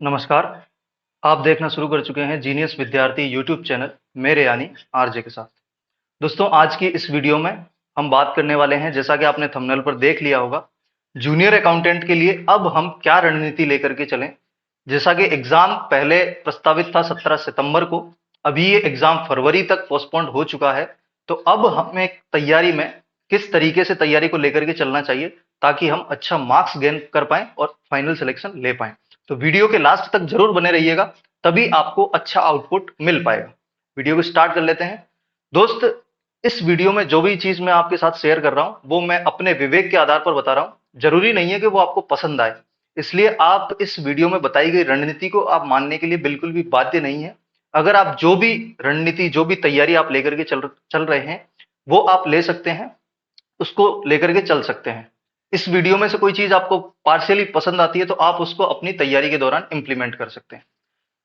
नमस्कार। आप देखना शुरू कर चुके हैं जीनियस विद्यार्थी यूट्यूब चैनल मेरे यानी आरजे के साथ। दोस्तों, आज की इस वीडियो में हम बात करने वाले हैं, जैसा कि आपने थंबनेल पर देख लिया होगा, जूनियर अकाउंटेंट के लिए अब हम क्या रणनीति लेकर के चलें। जैसा कि एग्जाम पहले प्रस्तावित था 17 सितंबर को, अभी ये एग्जाम फरवरी तक पोस्टपोन्ड हो चुका है। तो अब हमें तैयारी में किस तरीके से तैयारी को लेकर के चलना चाहिए ताकि हम अच्छा मार्क्स गेन कर पाएं और फाइनल सिलेक्शन ले पाएं। तो वीडियो के लास्ट तक जरूर बने रहिएगा, तभी आपको अच्छा आउटपुट मिल पाएगा। वीडियो को स्टार्ट कर लेते हैं। दोस्त, इस वीडियो में जो भी चीज मैं आपके साथ शेयर कर रहा हूं वो मैं अपने विवेक के आधार पर बता रहा हूं। जरूरी नहीं है कि वो आपको पसंद आए, इसलिए आप इस वीडियो में बताई गई रणनीति को आप मानने के लिए बिल्कुल भी बाध्य नहीं है। अगर आप जो भी रणनीति, जो भी तैयारी आप लेकर के चल रहे हैं, वो आप ले सकते हैं, उसको लेकर के चल सकते हैं। इस वीडियो में से कोई चीज आपको पार्शियली पसंद आती है तो आप उसको अपनी तैयारी के दौरान इंप्लीमेंट कर सकते हैं।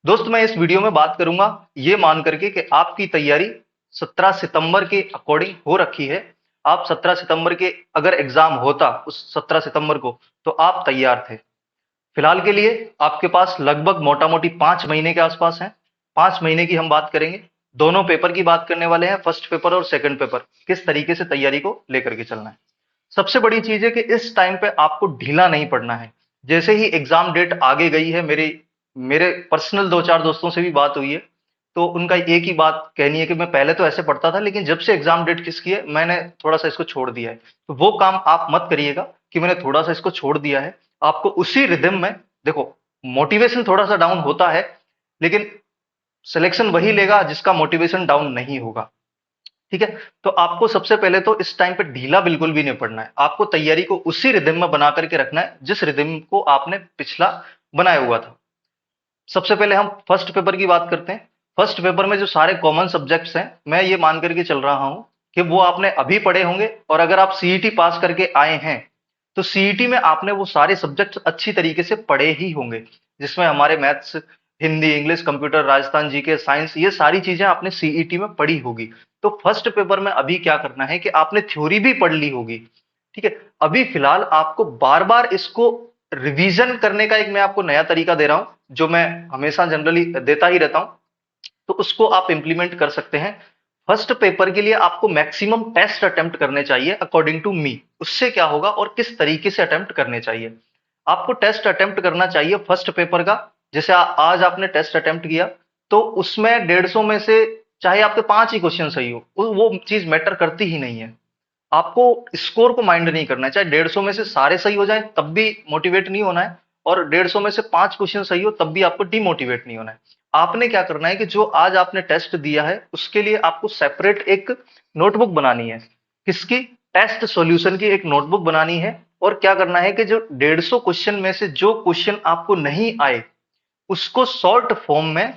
दोस्त, मैं इस वीडियो में बात करूंगा ये मान करके कि आपकी तैयारी 17 सितंबर के अकॉर्डिंग हो रखी है। आप 17 सितंबर के अगर एग्जाम होता उस 17 सितंबर को, तो आप तैयार थे। फिलहाल के लिए आपके पास लगभग मोटा मोटी 5 महीने के आसपास है। 5 महीने की हम बात करेंगे, दोनों पेपर की बात करने वाले हैं, फर्स्ट पेपर और सेकंड पेपर, किस तरीके से तैयारी को लेकर के चलना है। सबसे बड़ी चीज है कि इस टाइम पे आपको ढीला नहीं पड़ना है। जैसे ही एग्जाम डेट आगे गई है, मेरे मेरे पर्सनल दो चार दोस्तों से भी बात हुई है, तो उनका एक ही बात कहनी है कि मैं पहले तो ऐसे पढ़ता था, लेकिन जब से एग्जाम डेट किसकी है मैंने थोड़ा सा इसको छोड़ दिया है। तो वो काम आप मत करिएगा कि मैंने थोड़ा सा इसको छोड़ दिया है। आपको उसी रिदम में, देखो, मोटिवेशन थोड़ा सा डाउन होता है, लेकिन सिलेक्शन वही लेगा जिसका मोटिवेशन डाउन नहीं होगा। ठीक है। तो आपको सबसे पहले तो इस टाइम पे ढीला बिल्कुल भी नहीं पड़ना है। आपको तैयारी को उसी रिदम में बना करके रखना है जिस रिदम को आपने पिछला बनाया हुआ था। सबसे पहले हम फर्स्ट पेपर की बात करते हैं। फर्स्ट पेपर में जो सारे कॉमन सब्जेक्ट्स हैं, मैं ये मान करके चल रहा हूं कि वो आपने अभी पढ़े होंगे, और अगर आप सीईटी पास करके आए हैं तो सीईटी में आपने वो सारे सब्जेक्ट अच्छी तरीके से पढ़े ही होंगे, जिसमें हमारे maths, Hindi, English, computer, Rajasthan GK, science, ये सारी चीजें आपने सीईटी में पढ़ी होगी। तो फर्स्ट पेपर में अभी क्या करना है कि आपने थ्योरी भी पढ़ ली होगी। ठीक है। अभी फिलहाल आपको बार बार इसको रिवीजन करने का एक मैं आपको नया तरीका दे रहा हूं, जो मैं हमेशा जनरली देता ही रहता हूं, तो उसको आप इंप्लीमेंट कर सकते हैं। फर्स्ट पेपर के लिए आपको मैक्सिमम टेस्ट अटेम्प्ट करने चाहिए अकॉर्डिंग टू मी। उससे क्या होगा और किस तरीके से अटेम्प्ट करने चाहिए, आपको टेस्ट अटेम्प्ट करना चाहिए फर्स्ट पेपर का। जैसे आज आपने टेस्ट अटेम्प्ट किया, तो उसमें 150 में से चाहे आपके 5 ही क्वेश्चन सही हो, वो चीज मैटर करती ही नहीं है। आपको स्कोर को माइंड नहीं करना है, चाहे 150 में से सारे सही हो जाए तब भी मोटिवेट नहीं होना है, और 150 में से 5 क्वेश्चन सही हो तब भी आपको डिमोटिवेट नहीं होना है। आपने क्या करना है कि जो आज आपने टेस्ट दिया है उसके लिए आपको सेपरेट एक नोटबुक बनानी है। किसकी? टेस्ट सॉल्यूशन की एक नोटबुक बनानी है। और क्या करना है कि जो 150 क्वेश्चन में से जो क्वेश्चन आपको नहीं आए, उसको शॉर्ट फॉर्म में,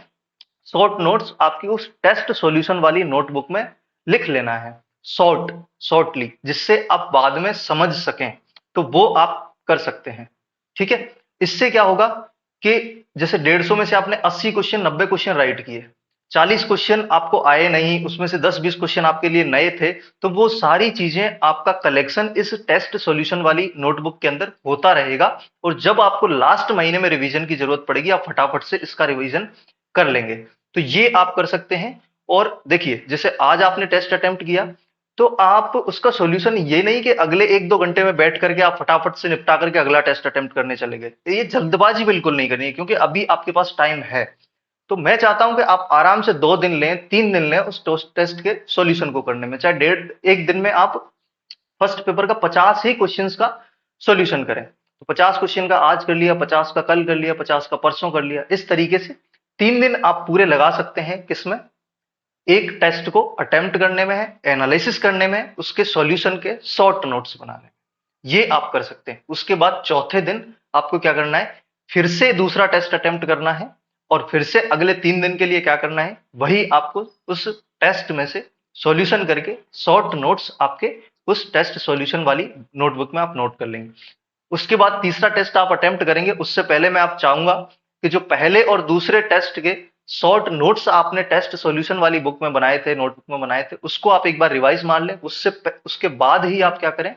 शॉर्ट नोट्स आपकी उस टेस्ट सॉल्यूशन वाली नोटबुक में लिख लेना है। शॉर्टली, जिससे आप बाद में समझ सकें, तो वो आप कर सकते हैं। ठीक है। इससे क्या होगा कि जैसे 150 में से आपने 80 क्वेश्चन, 90 क्वेश्चन राइट किए, 40 क्वेश्चन आपको आए नहीं, उसमें से 10-20 क्वेश्चन आपके लिए नए थे, तो वो सारी चीजें आपका कलेक्शन इस टेस्ट सॉल्यूशन वाली नोटबुक के अंदर होता रहेगा। और जब आपको लास्ट महीने में रिवीजन की जरूरत पड़ेगी, आप फटाफट से इसका रिवीजन कर लेंगे। तो ये आप कर सकते हैं। और देखिए, जैसे आज आपने टेस्ट अटेम्प्ट किया, तो आप उसका सॉल्यूशन ये नहीं कि अगले 1-2 घंटे में बैठ करके आप फटाफट से निपटा करके अगला टेस्ट अटेम्प्ट करने चले गए। ये जल्दबाजी बिल्कुल नहीं करनी है, क्योंकि अभी आपके पास टाइम है। तो मैं चाहता हूं कि आप आराम से 2 दिन लें, 3 दिन लें उस टेस्ट के सॉल्यूशन को करने में। चाहे डेढ़ एक दिन में आप फर्स्ट पेपर का 50 ही क्वेश्चंस का सॉल्यूशन करें। तो 50 क्वेश्चन का आज कर लिया, 50 का कल कर लिया, 50 का परसों कर लिया, इस तरीके से 3 दिन आप पूरे लगा सकते हैं। किसमें? एक टेस्ट को अटेम्प्ट करने में है, एनालिसिस करने में, उसके सॉल्यूशन के शॉर्ट नोट्स बनाने में। ये आप कर सकते हैं। उसके बाद चौथे दिन आपको क्या करना है, फिर से दूसरा टेस्ट अटेम्प्ट करना है, और फिर से अगले 3 दिन के लिए क्या करना है, वही आपको उस टेस्ट में से सॉल्यूशन करके शॉर्ट नोट्स आपके उस टेस्ट सॉल्यूशन वाली नोटबुक में आप नोट कर लेंगे। उसके बाद तीसरा टेस्ट आप अटेम्प्ट करेंगे, उससे पहले मैं आप चाहूंगा कि जो पहले और दूसरे टेस्ट के शॉर्ट नोट्स आपने टेस्ट सॉल्यूशन वाली बुक में बनाए थे, नोटबुक में बनाए थे, उसको आप एक बार रिवाइज मार लें। उसके बाद ही आप क्या करें,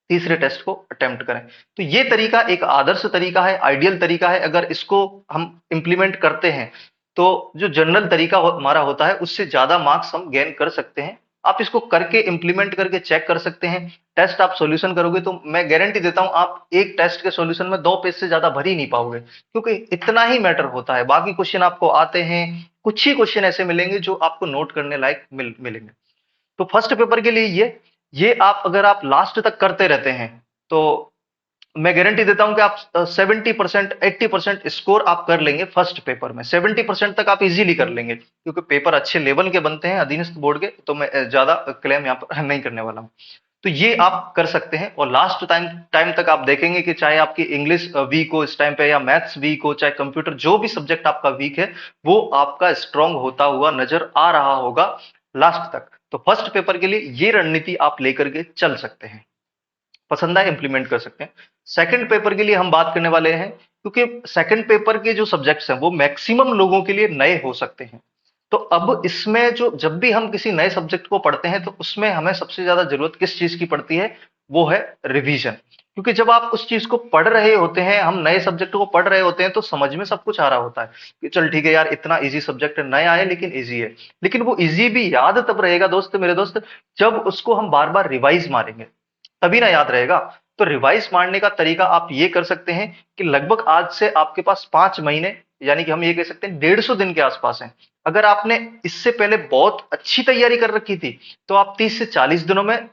तीसरे टेस्ट को अटेम्प्ट करें। तो ये तरीका एक आदर्श तरीका है, आइडियल तरीका है। अगर इसको हम इम्प्लीमेंट करते हैं तो जो जनरल तरीका हमारा होता है उससे ज्यादा मार्क्स हम गेन कर सकते हैं। आप इसको करके इम्प्लीमेंट करके चेक कर सकते हैं। टेस्ट आप सॉल्यूशन करोगे तो मैं गारंटी देता हूं आप एक टेस्ट के सॉल्यूशन में 2 पेज से ज्यादा भर ही नहीं पाओगे, क्योंकि इतना ही मैटर होता है। बाकी क्वेश्चन आपको आते हैं, कुछ ही क्वेश्चन ऐसे मिलेंगे जो आपको नोट करने लायक मिलेंगे। तो फर्स्ट पेपर के लिए ये आप अगर आप लास्ट तक करते रहते हैं तो मैं गारंटी देता हूं कि आप 70% 80% स्कोर आप कर लेंगे। फर्स्ट पेपर में 70% तक आप इजीली कर लेंगे, क्योंकि पेपर अच्छे लेवल के बनते हैं अधीनस्थ बोर्ड के। तो मैं ज्यादा क्लेम यहाँ पर नहीं करने वाला हूँ। तो ये आप कर सकते हैं। और लास्ट टाइम टाइम तक आप देखेंगे कि चाहे आपकी इंग्लिश वीक हो इस टाइम पे, या मैथ्स वीक हो, चाहे कंप्यूटर, जो भी सब्जेक्ट आपका वीक है वो आपका स्ट्रांग होता हुआ नजर आ रहा होगा लास्ट तक। तो फर्स्ट पेपर के लिए ये रणनीति आप लेकर के चल सकते हैं, पसंद आए इंप्लीमेंट कर सकते हैं। सेकंड पेपर के लिए हम बात करने वाले हैं, क्योंकि सेकंड पेपर के जो सब्जेक्ट्स हैं वो मैक्सिमम लोगों के लिए नए हो सकते हैं। तो अब इसमें जो जब भी हम किसी नए सब्जेक्ट को पढ़ते हैं तो उसमें हमें सबसे ज्यादा जरूरत किस चीज की पड़ती है, वो है रिवीजन। क्योंकि जब आप उस चीज को पढ़ रहे होते हैं, हम नए सब्जेक्ट को पढ़ रहे होते हैं, तो समझ में सब कुछ आ रहा होता है कि चल ठीक है यार, इतना इजी सब्जेक्ट है, नया है लेकिन इजी है। लेकिन वो इजी भी याद तब रहेगा दोस्त, मेरे दोस्त, जब उसको हम बार बार रिवाइज मारेंगे, तभी ना याद रहेगा। तो रिवाइज मारने का तरीका आप ये कर सकते हैं कि लगभग आज से आपके पास 5 महीने, यानी कि हम ये कह सकते हैं 150 दिन के आसपास हैं। अगर आपने इससे पहले बहुत अच्छी तैयारी कर रखी थी तो आप 30 से 40 दिनों में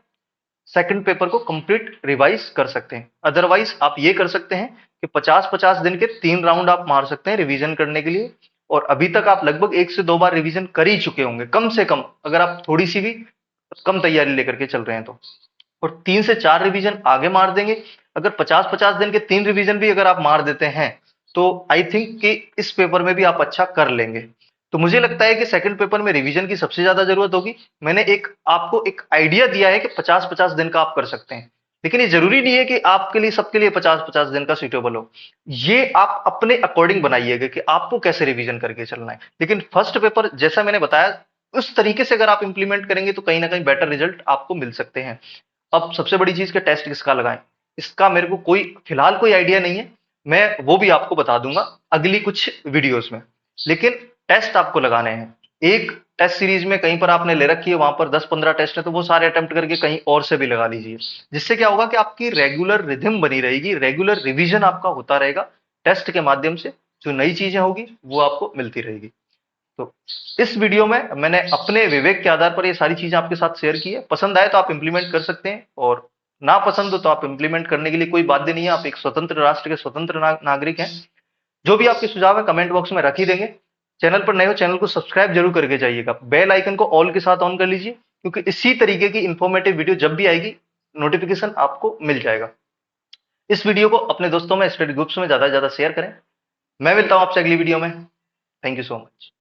सेकंड पेपर को कंप्लीट रिवाइज कर सकते हैं। अदरवाइज आप ये कर सकते हैं कि 50-50 दिन के 3 राउंड आप मार सकते हैं रिवीजन करने के लिए। और अभी तक आप लगभग 1 से 2 बार रिवीजन कर ही चुके होंगे कम से कम, अगर आप थोड़ी सी भी कम तैयारी लेकर के चल रहे हैं तो। और 3 से 4 रिवीजन आगे मार देंगे। अगर 50-50 दिन के 3 रिवीजन भी अगर आप मार देते हैं तो आई थिंक कि इस पेपर में भी आप अच्छा कर लेंगे। तो मुझे लगता है कि सेकंड पेपर में रिवीजन की सबसे ज्यादा जरूरत होगी। मैंने आपको एक आइडिया दिया है कि 50-50 दिन का आप कर सकते हैं, लेकिन ये जरूरी नहीं है कि आपके लिए सबके लिए 50-50 दिन का सूटेबल हो। ये आप अपने अकॉर्डिंग बनाइएगा कि आपको कैसे रिवीजन करके चलना है। लेकिन फर्स्ट पेपर जैसा मैंने बताया उस तरीके से अगर आप इंप्लीमेंट करेंगे तो कहीं ना कहीं बेटर रिजल्ट आपको मिल सकते हैं। अब सबसे बड़ी चीज, के टेस्ट किसका लगाएं, इसका मेरे को फिलहाल कोई आइडिया नहीं है। मैं वो भी आपको बता दूंगा अगली कुछ वीडियोस में। लेकिन टेस्ट आपको लगाने हैं। एक टेस्ट सीरीज में कहीं पर आपने ले रखी है, वहां पर 10-15 टेस्ट है, तो वो सारे अटेम्प्ट करके कहीं और से भी लगा लीजिए। जिससे क्या होगा कि आपकी रेगुलर रिदम बनी रहेगी, रेगुलर रिवीजन आपका होता रहेगा। टेस्ट के माध्यम से जो नई चीजें होगी वो आपको मिलती रहेगी। तो इस वीडियो में मैंने अपने विवेक के आधार पर ये सारी चीजें आपके साथ शेयर की है। पसंद आए तो आप इंप्लीमेंट कर सकते हैं, और ना पसंद हो तो आप इंप्लीमेंट करने के लिए कोई बाध्य नहीं है। आप एक स्वतंत्र राष्ट्र के स्वतंत्र नागरिक हैं। जो भी आपके सुझाव है कमेंट बॉक्स में रख ही देंगे। चैनल पर नए हो, चैनल को सब्सक्राइब जरूर करके जाइएगा। बेल आइकन को ऑल के साथ ऑन कर लीजिए, क्योंकि इसी तरीके की इंफॉर्मेटिव वीडियो जब भी आएगी नोटिफिकेशन आपको मिल जाएगा। इस वीडियो को अपने दोस्तों में, स्टडी ग्रुप्स में ज्यादा से ज्यादा शेयर करें। मैं मिलता हूं आपसे अगली वीडियो में। Thank you so much.